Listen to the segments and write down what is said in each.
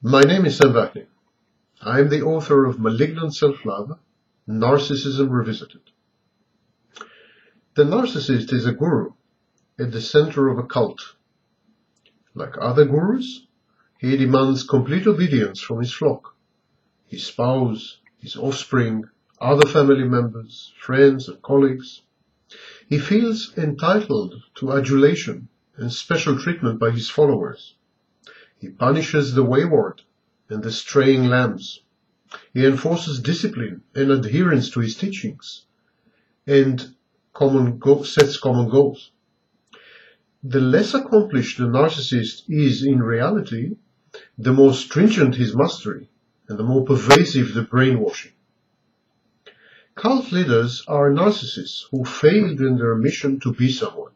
My name is Sam Vaknin. I am the author of Malignant Self-Love, Narcissism Revisited. The narcissist is a guru at the center of a cult. Like other gurus, he demands complete obedience from his flock, his spouse, his offspring, other family members, friends and colleagues. He feels entitled to adulation and special treatment by his followers. He punishes the wayward and the straying lambs. He enforces discipline and adherence to his teachings and sets common goals. The less accomplished the narcissist is in reality, the more stringent his mastery and the more pervasive the brainwashing. Cult leaders are narcissists who failed in their mission to be someone,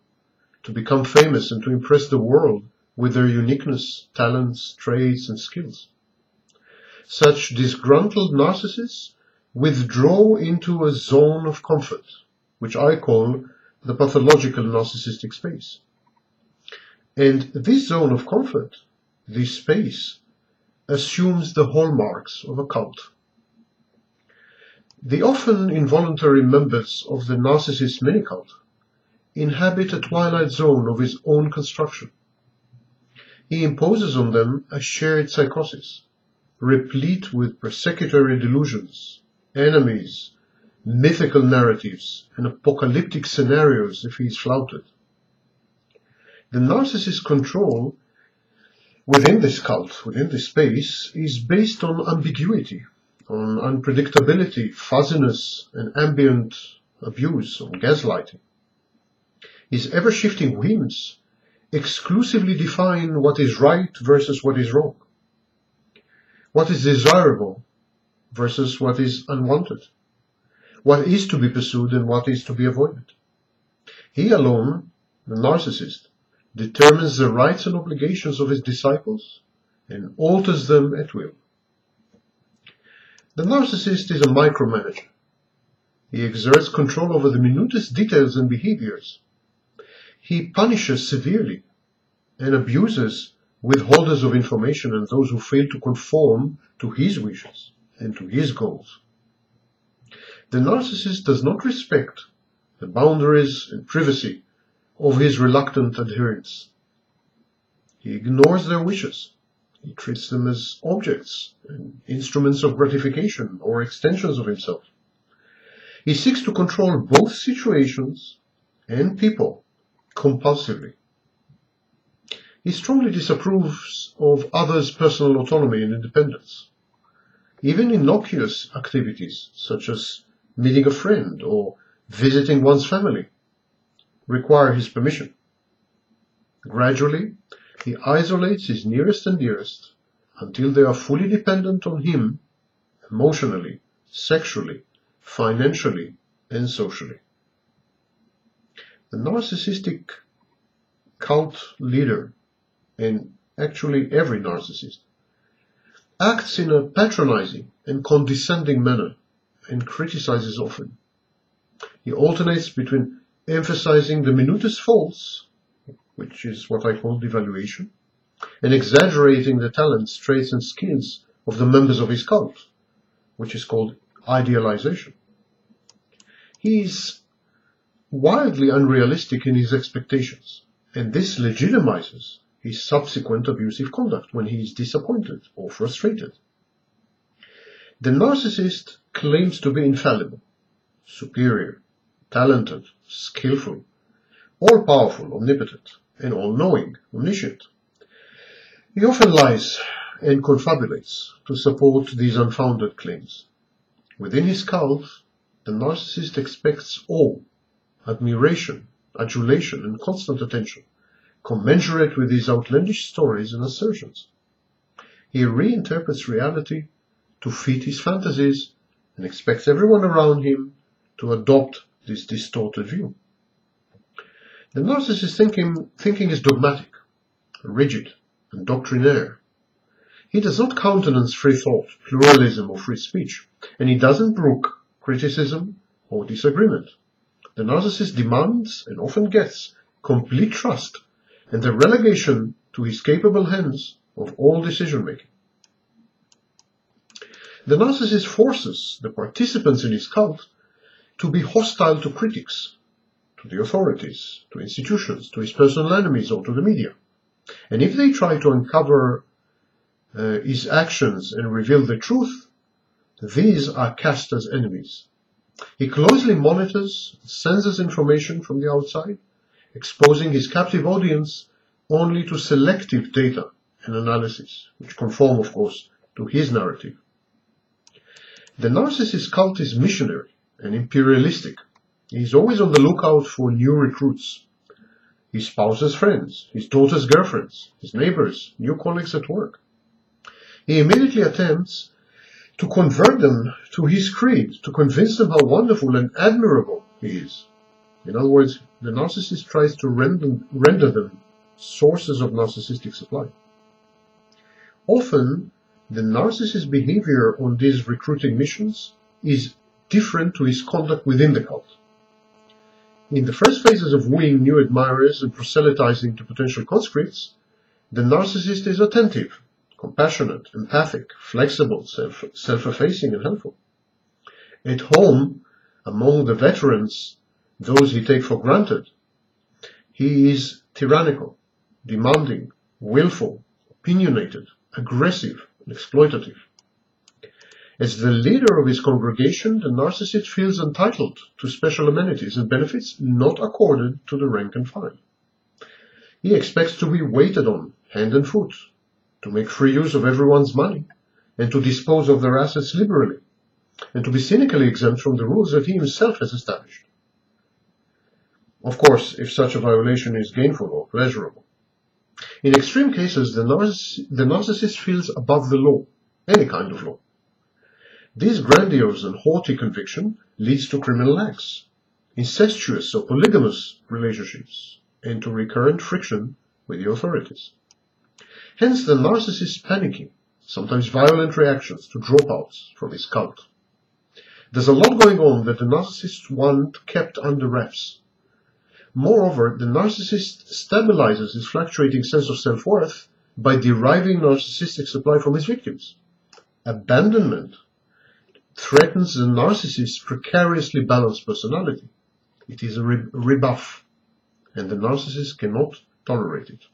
to become famous and to impress the world with their uniqueness, talents, traits, and skills. Such disgruntled narcissists withdraw into a zone of comfort, which I call the pathological narcissistic space. And this zone of comfort, this space, assumes the hallmarks of a cult. The often involuntary members of the narcissist mini-cult inhabit a twilight zone of his own construction. He imposes on them a shared psychosis, replete with persecutory delusions, enemies, mythical narratives, and apocalyptic scenarios if he is flouted. The narcissist's control within this cult, within this space, is based on ambiguity, on unpredictability, fuzziness, and ambient abuse, on gaslighting. His ever-shifting whims exclusively define what is right versus what is wrong, what is desirable versus what is unwanted, what is to be pursued and what is to be avoided. He alone, the narcissist, determines the rights and obligations of his disciples and alters them at will. The narcissist is a micromanager. He exerts control over the minutest details and behaviors. He punishes severely and abuses withholders of information and those who fail to conform to his wishes and to his goals. The narcissist does not respect the boundaries and privacy of his reluctant adherents. He ignores their wishes. He treats them as objects and instruments of gratification or extensions of himself. He seeks to control both situations and people compulsively. He strongly disapproves of others' personal autonomy and independence. Even innocuous activities, such as meeting a friend or visiting one's family, require his permission. Gradually, he isolates his nearest and dearest until they are fully dependent on him emotionally, sexually, financially, and socially. The narcissistic cult leader, and actually every narcissist, acts in a patronizing and condescending manner and criticizes often. He alternates between emphasizing the minutest faults, which is what I call devaluation, and exaggerating the talents, traits, and skills of the members of his cult, which is called idealization. He is wildly unrealistic in his expectations, and this legitimizes his subsequent abusive conduct when he is disappointed or frustrated. The narcissist claims to be infallible, superior, talented, skillful, all-powerful, omnipotent, and all-knowing, omniscient. He often lies and confabulates to support these unfounded claims. Within his cult, the narcissist expects awe, admiration, adulation, and constant attention, commensurate with his outlandish stories and assertions. He reinterprets reality to fit his fantasies and expects everyone around him to adopt this distorted view. The narcissist's thinking is dogmatic, rigid, and doctrinaire. He does not countenance free thought, pluralism, or free speech, and he doesn't brook criticism or disagreement. The narcissist demands, and often gets, complete trust and the relegation to his capable hands of all decision-making. The narcissist forces the participants in his cult to be hostile to critics, to the authorities, to institutions, to his personal enemies, or to the media. And if they try to uncover his actions and reveal the truth, these are cast as enemies. He closely monitors, censors information from the outside, exposing his captive audience only to selective data and analysis, which conform, of course, to his narrative. The narcissist cult is missionary and imperialistic. He is always on the lookout for new recruits. His spouse's friends, his daughter's girlfriends, his neighbors, new colleagues at work. He immediately attempts to convert them to his creed, to convince them how wonderful and admirable he is. In other words, the narcissist tries to render them sources of narcissistic supply. Often, the narcissist's behavior on these recruiting missions is different to his conduct within the cult. In the first phases of wooing new admirers and proselytizing to potential conscripts, the narcissist is attentive, compassionate, empathic, flexible, self-effacing, and helpful. At home, among the veterans, those he takes for granted, he is tyrannical, demanding, willful, opinionated, aggressive, and exploitative. As the leader of his congregation, the narcissist feels entitled to special amenities and benefits not accorded to the rank and file. He expects to be waited on, hand and foot, to make free use of everyone's money, and to dispose of their assets liberally, and to be cynically exempt from the rules that he himself has established. Of course, if such a violation is gainful or pleasurable. In extreme cases, the narcissist feels above the law, any kind of law. This grandiose and haughty conviction leads to criminal acts, incestuous or polygamous relationships, and to recurrent friction with the authorities. Hence the narcissist's panicky, sometimes violent reactions to dropouts from his cult. There's a lot going on that the narcissists want kept under wraps. Moreover, the narcissist stabilizes his fluctuating sense of self-worth by deriving narcissistic supply from his victims. Abandonment threatens the narcissist's precariously balanced personality. It is a rebuff, and the narcissist cannot tolerate it.